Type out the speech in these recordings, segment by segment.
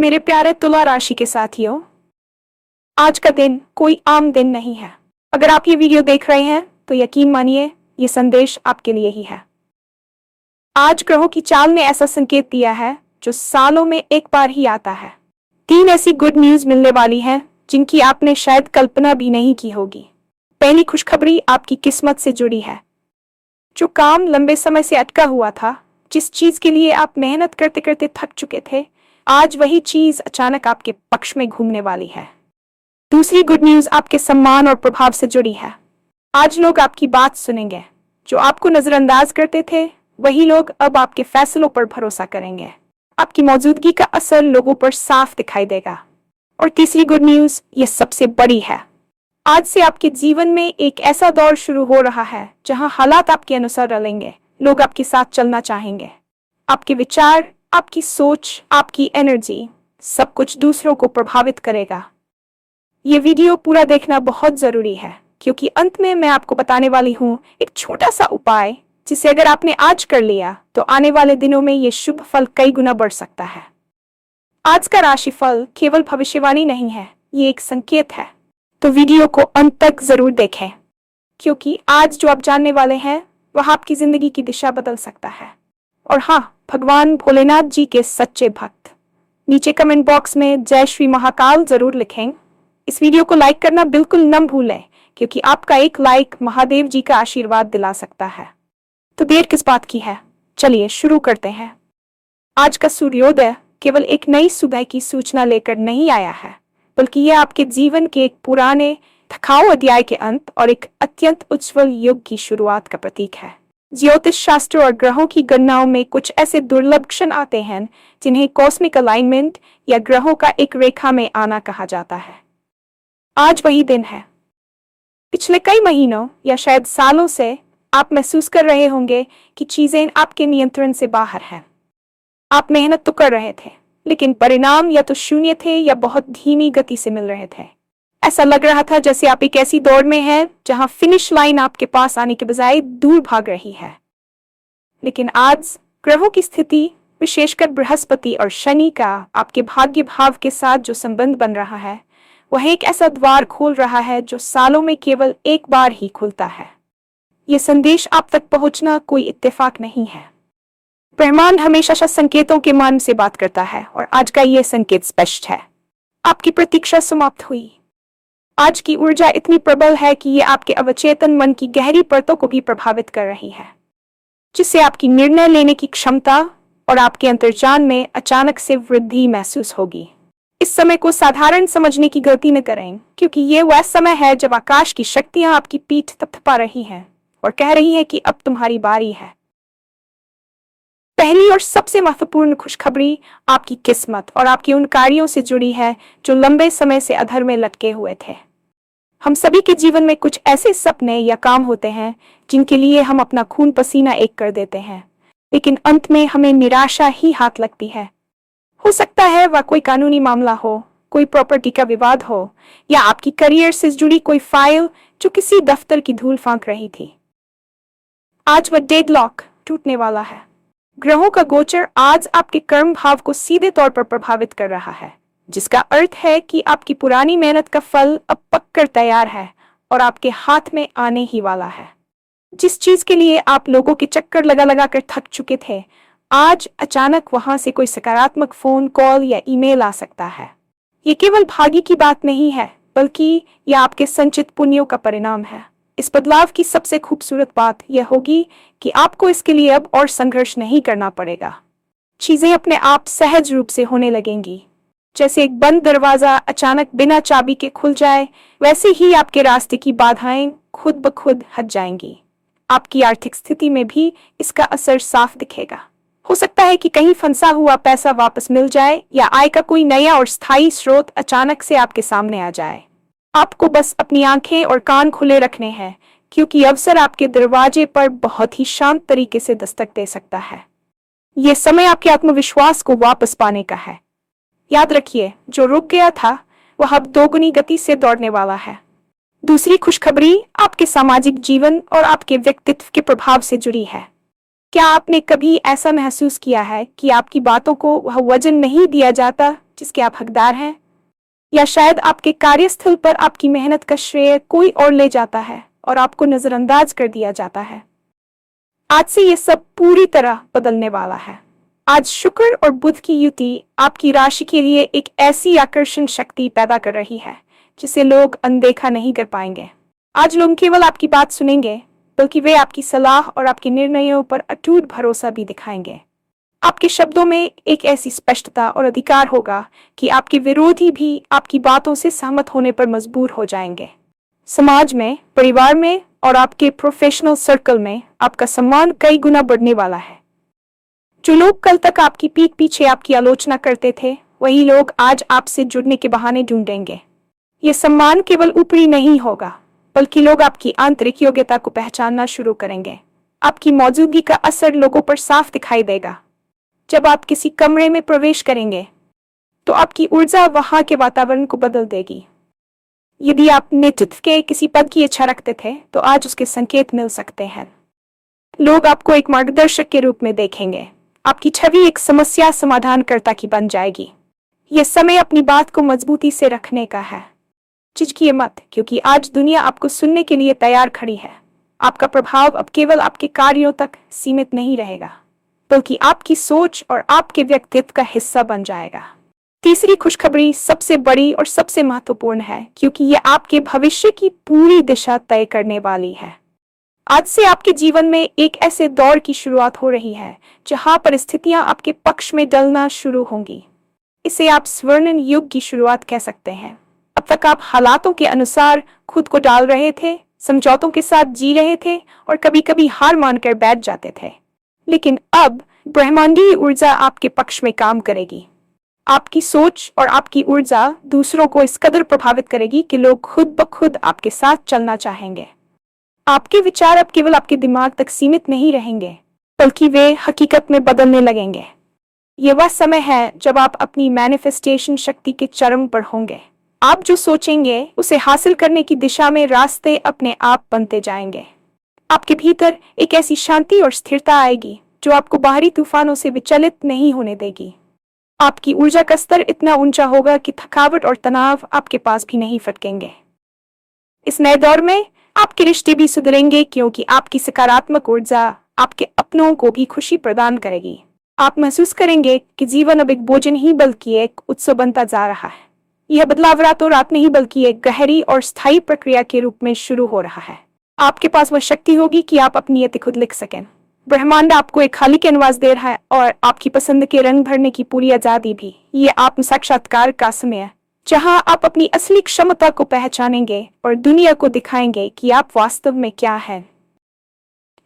मेरे प्यारे तुला राशि के साथियों, आज का दिन कोई आम दिन नहीं है। अगर आप ये वीडियो देख रहे हैं तो यकीन मानिए ये संदेश आपके लिए ही है। आज ग्रहों की चाल ने ऐसा संकेत दिया है जो सालों में एक बार ही आता है। 3 ऐसी गुड न्यूज मिलने वाली हैं जिनकी आपने शायद कल्पना भी नहीं की होगी। पहली खुशखबरी आपकी किस्मत से जुड़ी है। जो काम लंबे समय से अटका हुआ था, जिस चीज के लिए आप मेहनत करते करते थक चुके थे, आज वही चीज अचानक आपके पक्ष में घूमने वाली है। दूसरी गुड न्यूज आपके सम्मान और प्रभाव से जुड़ी है। आज लोग आपकी बात सुनेंगे। जो आपको नजरअंदाज करते थे, वही लोग अब आपके फैसलों पर भरोसा करेंगे। आपकी मौजूदगी का असर लोगों पर साफ दिखाई देगा। और तीसरी गुड न्यूज, ये सबसे बड़ी है। आज से आपके जीवन में एक ऐसा दौर शुरू हो रहा है जहां हालात आपके अनुसार रलेंगे। लोग आपके साथ चलना चाहेंगे। आपके विचार, आपकी सोच, आपकी एनर्जी, सब कुछ दूसरों को प्रभावित करेगा। ये वीडियो पूरा देखना बहुत जरूरी है, क्योंकि अंत में मैं आपको बताने वाली हूँ एक छोटा सा उपाय, जिसे अगर आपने आज कर लिया तो आने वाले दिनों में ये शुभ फल कई गुना बढ़ सकता है। आज का राशिफल केवल भविष्यवाणी नहीं है, ये एक संकेत है। तो वीडियो को अंत तक जरूर देखें, क्योंकि आज जो आप जानने वाले हैं वह आपकी जिंदगी की दिशा बदल सकता है। और हाँ, भगवान भोलेनाथ जी के सच्चे भक्त नीचे कमेंट बॉक्स में जय श्री महाकाल जरूर लिखें। इस वीडियो को लाइक करना बिल्कुल न भूलें, क्योंकि आपका एक लाइक महादेव जी का आशीर्वाद दिला सकता है। तो देर किस बात की है, चलिए शुरू करते हैं। आज का सूर्योदय केवल एक नई सुबह की सूचना लेकर नहीं आया है, बल्कि यह आपके जीवन के एक पुराने थकाऊ अध्याय के अंत और एक अत्यंत उज्जवल युग की शुरुआत का प्रतीक है। ज्योतिष शास्त्र और ग्रहों की गणनाओं में कुछ ऐसे दुर्लभ क्षण आते हैं जिन्हें कॉस्मिक अलाइनमेंट या ग्रहों का एक रेखा में आना कहा जाता है। आज वही दिन है। पिछले कई महीनों या शायद सालों से आप महसूस कर रहे होंगे कि चीजें आपके नियंत्रण से बाहर हैं। आप मेहनत तो कर रहे थे, लेकिन परिणाम या तो शून्य थे या बहुत धीमी गति से मिल रहे थे। ऐसा लग रहा था जैसे आप एक ऐसी दौड़ में हैं जहां फिनिश लाइन आपके पास आने के बजाय दूर भाग रही है। लेकिन आज ग्रहों की स्थिति, विशेषकर बृहस्पति और शनि का आपके भाग्य भाव के साथ जो संबंध बन रहा है, वह एक ऐसा द्वार खोल रहा है जो सालों में केवल एक बार ही खुलता है। यह संदेश आप तक पहुंचना कोई इत्तेफाक नहीं है। ब्रह्मांड हमेशा संकेतों के मान से बात करता है, और आज का यह संकेत स्पष्ट है। आपकी प्रतीक्षा समाप्त हुई। आज की ऊर्जा इतनी प्रबल है कि यह आपके अवचेतन मन की गहरी परतों को भी प्रभावित कर रही है, जिससे आपकी निर्णय लेने की क्षमता और आपके अंतर्ज्ञान में अचानक से वृद्धि महसूस होगी। इस समय को साधारण समझने की गलती न करें, क्योंकि ये वह समय है जब आकाश की शक्तियां आपकी पीठ थपथपा रही हैं और कह रही हैं कि अब तुम्हारी बारी है। पहली और सबसे महत्वपूर्ण खुशखबरी आपकी किस्मत और आपके उन कार्यों से जुड़ी है जो लंबे समय से अधर में लटके हुए थे। हम सभी के जीवन में कुछ ऐसे सपने या काम होते हैं जिनके लिए हम अपना खून पसीना एक कर देते हैं, लेकिन अंत में हमें निराशा ही हाथ लगती है। हो सकता है वह कोई कानूनी मामला हो, कोई प्रॉपर्टी का विवाद हो, या आपकी करियर से जुड़ी कोई फाइल जो किसी दफ्तर की धूल फांक रही थी। आज वह डेडलॉक टूटने वाला है। ग्रहों का गोचर आज आपके कर्म भाव को सीधे तौर पर प्रभावित कर रहा है, जिसका अर्थ है कि आपकी पुरानी मेहनत का फल अब पककर तैयार है और आपके हाथ में आने ही वाला है। जिस चीज के लिए आप लोगों के चक्कर लगा कर थक चुके थे, आज अचानक वहां से कोई सकारात्मक फोन कॉल या ईमेल आ सकता है। ये केवल भाग्य की बात नहीं है, बल्कि यह आपके संचित पुण्यों का परिणाम है। इस बदलाव की सबसे खूबसूरत बात यह होगी कि आपको इसके लिए अब और संघर्ष नहीं करना पड़ेगा। चीजें अपने आप सहज रूप से होने लगेंगी। जैसे एक बंद दरवाजा अचानक बिना चाबी के खुल जाए, वैसे ही आपके रास्ते की बाधाएं खुद ब खुद हट जाएंगी। आपकी आर्थिक स्थिति में भी इसका असर साफ दिखेगा। हो सकता है कि कहीं फंसा हुआ पैसा वापस मिल जाए, या आय का कोई नया और स्थायी स्रोत अचानक से आपके सामने आ जाए। आपको बस अपनी आंखें और कान खुले रखने हैं, क्योंकि अवसर आपके दरवाजे पर बहुत ही शांत तरीके से दस्तक दे सकता है। यह समय आपके आत्मविश्वास को वापस पाने का है। याद रखिए, जो रुक गया था वह अब दोगुनी गति से दौड़ने वाला है। दूसरी खुशखबरी आपके सामाजिक जीवन और आपके व्यक्तित्व के प्रभाव से जुड़ी है। क्या आपने कभी ऐसा महसूस किया है कि आपकी बातों को वह वजन नहीं दिया जाता जिसके आप हकदार हैं, या शायद आपके कार्यस्थल पर आपकी मेहनत का श्रेय कोई और ले जाता है और आपको नजरअंदाज कर दिया जाता है। आज से ये सब पूरी तरह बदलने वाला है। आज शुक्र और बुध की युति आपकी राशि के लिए एक ऐसी आकर्षण शक्ति पैदा कर रही है जिसे लोग अनदेखा नहीं कर पाएंगे। आज लोग केवल आपकी बात सुनेंगे, बल्कि वे आपकी सलाह और आपके निर्णयों पर अटूट भरोसा भी दिखाएंगे। आपके शब्दों में एक ऐसी स्पष्टता और अधिकार होगा कि आपके विरोधी भी आपकी बातों से सहमत होने पर मजबूर हो जाएंगे। समाज में, परिवार में और आपके प्रोफेशनल सर्कल में आपका सम्मान कई गुना बढ़ने वाला है। जो लोग कल तक आपकी पीठ पीछे आपकी आलोचना करते थे, वही लोग आज आपसे जुड़ने के बहाने ढूंढेंगे। ये सम्मान केवल ऊपरी नहीं होगा, बल्कि लोग आपकी आंतरिक योग्यता को पहचानना शुरू करेंगे। आपकी मौजूदगी का असर लोगों पर साफ दिखाई देगा। जब आप किसी कमरे में प्रवेश करेंगे, तो आपकी ऊर्जा वहां के वातावरण को बदल देगी। यदि आप नेतृत्व के किसी पद की इच्छा रखते थे, तो आज उसके संकेत मिल सकते हैं। लोग आपको एक मार्गदर्शक के रूप में देखेंगे। आपकी छवि एक समस्या समाधानकर्ता की बन जाएगी। यह समय अपनी बात को मजबूती से रखने का है। झिझकिए मत, क्योंकि आज दुनिया आपको सुनने के लिए तैयार खड़ी है। आपका प्रभाव अब केवल आपके कार्यों तक सीमित नहीं रहेगा, बल्कि आपकी सोच और आपके व्यक्तित्व का हिस्सा बन जाएगा। तीसरी खुशखबरी सबसे बड़ी और सबसे महत्वपूर्ण है, क्योंकि यह आपके भविष्य की पूरी दिशा तय करने वाली है। आज से आपके जीवन में एक ऐसे दौर की शुरुआत हो रही है जहां परिस्थितियां आपके पक्ष में डलना शुरू होंगी। इसे आप स्वर्णिम युग की शुरुआत कह सकते हैं। अब तक आप हालातों के अनुसार खुद को डाल रहे थे, समझौतों के साथ जी रहे थे और कभी कभी हार मानकर बैठ जाते थे। लेकिन अब ब्रह्मांडीय ऊर्जा आपके पक्ष में काम करेगी। आपकी सोच और आपकी ऊर्जा दूसरों को इस कदर प्रभावित करेगी कि लोग खुद ब खुद आपके साथ चलना चाहेंगे। आपके विचार अब केवल आपके दिमाग तक सीमित नहीं रहेंगे, बल्कि वे हकीकत में बदलने लगेंगे। ये वह समय है जब आप अपनी मैनिफेस्टेशन शक्ति के चरम पर होंगे। आप जो सोचेंगे, उसे हासिल करने की दिशा में रास्ते अपने आप बनते जाएंगे। आपके भीतर एक ऐसी शांति और स्थिरता आएगी जो आपको बाहरी तूफानों से विचलित नहीं होने देगी। आपकी ऊर्जा का स्तर इतना ऊंचा होगा कि थकावट और तनाव आपके पास भी नहीं फटकेंगे। इस नए दौर में आपके रिश्ते भी सुधरेंगे, क्योंकि आपकी सकारात्मक ऊर्जा आपके अपनों को भी खुशी प्रदान करेगी। आप महसूस करेंगे कि जीवन अब एक बोझ नहीं बल्कि एक उत्सव बनता जा रहा है। यह बदलाव रातों रात नहीं, बल्कि एक गहरी और स्थायी प्रक्रिया के रूप में शुरू हो रहा है। आपके पास वह शक्ति होगी कि आप अपनी नीयत खुद लिख सकें। ब्रह्मांड आपको एक खाली कैनवास दे रहा है और आपकी पसंद के रंग भरने की पूरी आजादी भी। ये आत्म साक्षात्कार का समय है, जहां आप अपनी असली क्षमता को पहचानेंगे और दुनिया को दिखाएंगे कि आप वास्तव में क्या हैं।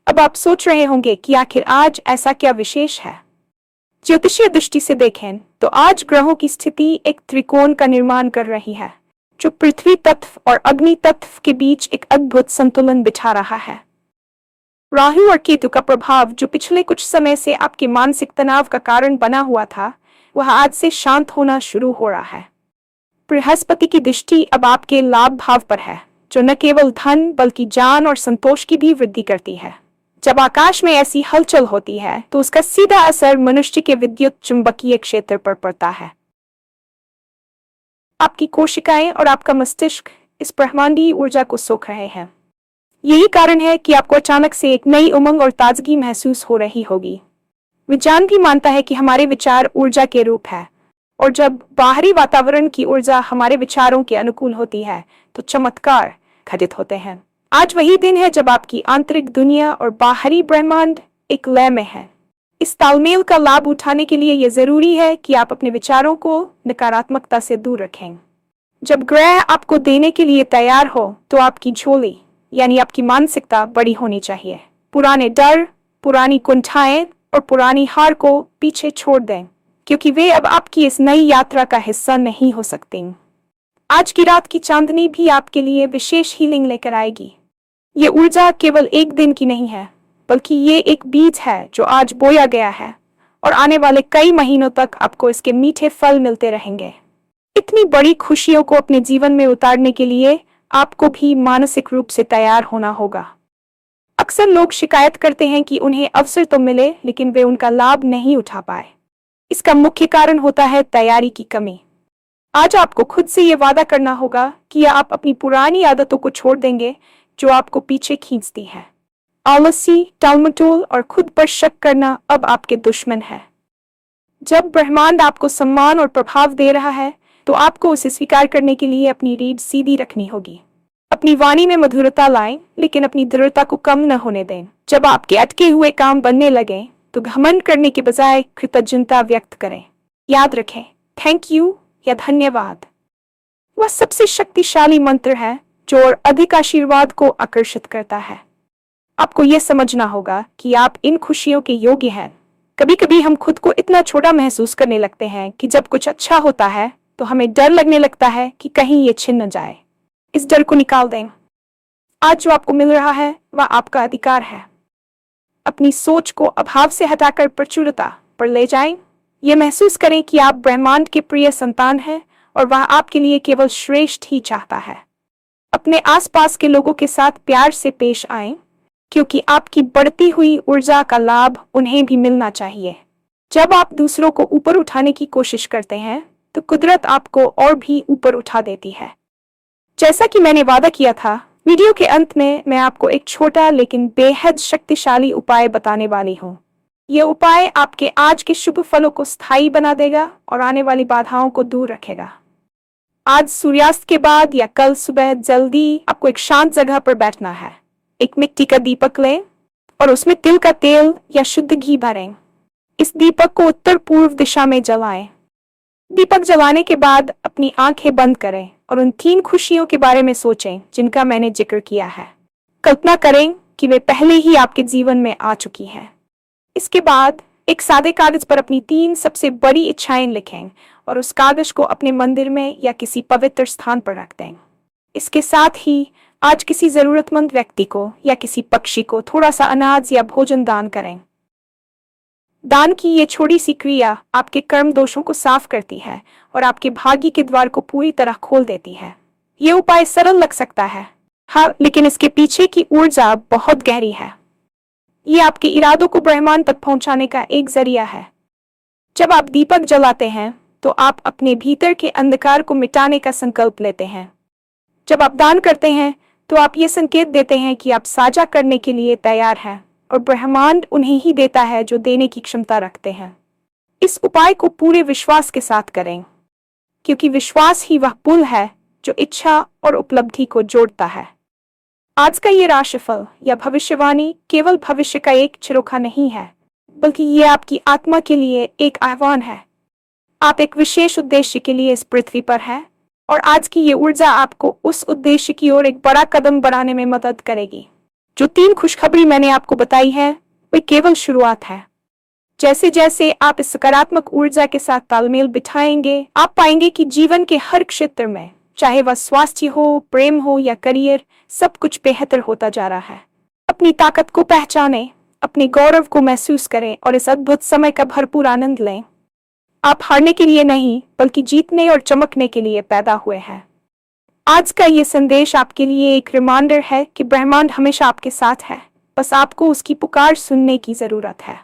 अब आप सोच रहे होंगे कि आखिर आज ऐसा क्या विशेष है। ज्योतिषीय दृष्टि से देखें तो आज ग्रहों की स्थिति एक त्रिकोण का निर्माण कर रही है, जो पृथ्वी तत्व और अग्नि तत्व के बीच एक अद्भुत संतुलन बिठा रहा है। राहु और केतु का प्रभाव, जो पिछले कुछ समय से आपके मानसिक तनाव का कारण बना हुआ था, वह आज से शांत होना शुरू हो रहा है। बृहस्पति की दृष्टि अब आपके लाभ भाव पर है, जो न केवल धन बल्कि जान और संतोष की भी वृद्धि करती है। जब आकाश में ऐसी हलचल होती है, तो उसका सीधा असर मनुष्य के विद्युत चुंबकीय क्षेत्र पर पड़ता है। आपकी कोशिकाएं और आपका मस्तिष्क इस ब्रह्मांडीय ऊर्जा को सोख रहे हैं। यही कारण है कि आपको अचानक से एक नई उमंग और ताजगी महसूस हो रही होगी। विज्ञान भी मानता है कि हमारे विचार ऊर्जा के रूप है, और जब बाहरी वातावरण की ऊर्जा हमारे विचारों के अनुकूल होती है, तो चमत्कार घटित होते हैं। आज वही दिन है जब आपकी आंतरिक दुनिया और बाहरी ब्रह्मांड एक लय में है। इस तालमेल का लाभ उठाने के लिए यह जरूरी है कि आप अपने विचारों को नकारात्मकता से दूर रखें। जब ग्रह आपको देने के लिए तैयार हो, तो आपकी झोली यानी आपकी मानसिकता बड़ी होनी चाहिए। पुराने डर, पुरानी कुंठाएं और पुरानी हार को पीछे छोड़ दें, क्योंकि वे अब आपकी इस नई यात्रा का हिस्सा नहीं हो सकती। आज की रात की चांदनी भी आपके लिए विशेष हीलिंग लेकर आएगी। ये ऊर्जा केवल एक दिन की नहीं है, बल्कि ये एक बीज है जो आज बोया गया है, और आने वाले कई महीनों तक आपको इसके मीठे फल मिलते रहेंगे। इतनी बड़ी खुशियों को अपने जीवन में उतारने के लिए आपको भी मानसिक रूप से तैयार होना होगा। अक्सर लोग शिकायत करते हैं कि उन्हें अवसर तो मिले, लेकिन वे उनका लाभ नहीं उठा पाए। इसका मुख्य कारण होता है तैयारी की कमी। आज आपको खुद से ये वादा करना होगा कि आप अपनी पुरानी आदतों को छोड़ देंगे जो आपको पीछे खींचती है। आलसी, टालमटोल और खुद पर शक करना अब आपके दुश्मन है। जब ब्रह्मांड आपको सम्मान और प्रभाव दे रहा है तो आपको उसे स्वीकार करने के लिए अपनी रीढ़ सीधी रखनी होगी। अपनी वाणी में मधुरता लाएं, लेकिन अपनी दृढ़ता को कम न होने दें। जब आपके अटके हुए काम बनने लगे तो घमंड करने के बजाय कृतज्ञता व्यक्त करें। याद रखें, थैंक यू या धन्यवाद वह सबसे शक्तिशाली मंत्र है जो और अधिक आशीर्वाद को आकर्षित करता है। आपको यह समझना होगा कि आप इन खुशियों के योग्य हैं। कभी कभी हम खुद को इतना छोटा महसूस करने लगते हैं कि जब कुछ अच्छा होता है तो हमें डर लगने लगता है कि कहीं ये छिन न जाए। इस डर को निकाल दें। आज जो आपको मिल रहा है वह आपका अधिकार है। अपनी सोच को अभाव से हटाकर प्रचुरता पर ले जाएं। यह महसूस करें कि आप ब्रह्मांड के प्रिय संतान हैं और वह आपके लिए केवल श्रेष्ठ ही चाहता है। अपने आसपास के लोगों के साथ प्यार से पेश आएं, क्योंकि आपकी बढ़ती हुई ऊर्जा का लाभ उन्हें भी मिलना चाहिए। जब आप दूसरों को ऊपर उठाने की कोशिश करते हैं तो कुदरत आपको और भी ऊपर उठा देती है। जैसा कि मैंने वादा किया था, वीडियो के अंत में मैं आपको एक छोटा लेकिन बेहद शक्तिशाली उपाय बताने वाली हूँ। यह उपाय आपके आज के शुभ फलों को स्थायी बना देगा और आने वाली बाधाओं को दूर रखेगा। आज सूर्यास्त के बाद या कल सुबह जल्दी आपको एक शांत जगह पर बैठना है। एक मिट्टी का दीपक लें और उसमें तिल का तेल या शुद्ध घी भरें। इस दीपक को उत्तर पूर्व दिशा में जलाएं। दीपक जलाने के बाद अपनी आंखें बंद करें और उन 3 खुशियों के बारे में सोचें जिनका मैंने जिक्र किया है। कल्पना करें कि वे पहले ही आपके जीवन में आ चुकी हैं। इसके बाद एक सादे कागज पर अपनी 3 सबसे बड़ी इच्छाएं लिखें और उस कागज को अपने मंदिर में या किसी पवित्र स्थान पर रख दें। इसके साथ ही आज किसी जरूरतमंद व्यक्ति को या किसी पक्षी को थोड़ा सा अनाज या भोजन दान करें। दान की ये छोटी सी क्रिया आपके कर्म दोषों को साफ करती है और आपके भाग्य के द्वार को पूरी तरह खोल देती है। ये उपाय सरल लग सकता है, हाँ, लेकिन इसके पीछे की ऊर्जा बहुत गहरी है। ये आपके इरादों को ब्रह्मांड तक पहुंचाने का एक जरिया है। जब आप दीपक जलाते हैं तो आप अपने भीतर के अंधकार को मिटाने का संकल्प लेते हैं। जब आप दान करते हैं तो आप ये संकेत देते हैं कि आप साझा करने के लिए तैयार हैं और ब्रह्मांड उन्हें ही देता है जो देने की क्षमता रखते हैं। इस उपाय को पूरे विश्वास के साथ करें, क्योंकि विश्वास ही वह पुल है जो इच्छा और उपलब्धि को जोड़ता है। आज का ये राशिफल या भविष्यवाणी केवल भविष्य का एक झरोखा नहीं है, बल्कि ये आपकी आत्मा के लिए एक आह्वान है। आप एक विशेष उद्देश्य के लिए इस पृथ्वी पर हैं और आज की ये ऊर्जा आपको उस उद्देश्य की ओर एक बड़ा कदम बढ़ाने में मदद करेगी। जो 3 खुशखबरी मैंने आपको बताई है वे केवल शुरुआत है। जैसे जैसे आप इस सकारात्मक ऊर्जा के साथ तालमेल बिठाएंगे, आप पाएंगे कि जीवन के हर क्षेत्र में, चाहे वह स्वास्थ्य हो, प्रेम हो या करियर, सब कुछ बेहतर होता जा रहा है। अपनी ताकत को पहचानें, अपने गौरव को महसूस करें और इस अद्भुत समय का भरपूर आनंद लें। आप हारने के लिए नहीं, बल्कि जीतने और चमकने के लिए पैदा हुए हैं। आज का ये संदेश आपके लिए एक रिमाइंडर है कि ब्रह्मांड हमेशा आपके साथ है, बस आपको उसकी पुकार सुनने की जरूरत है।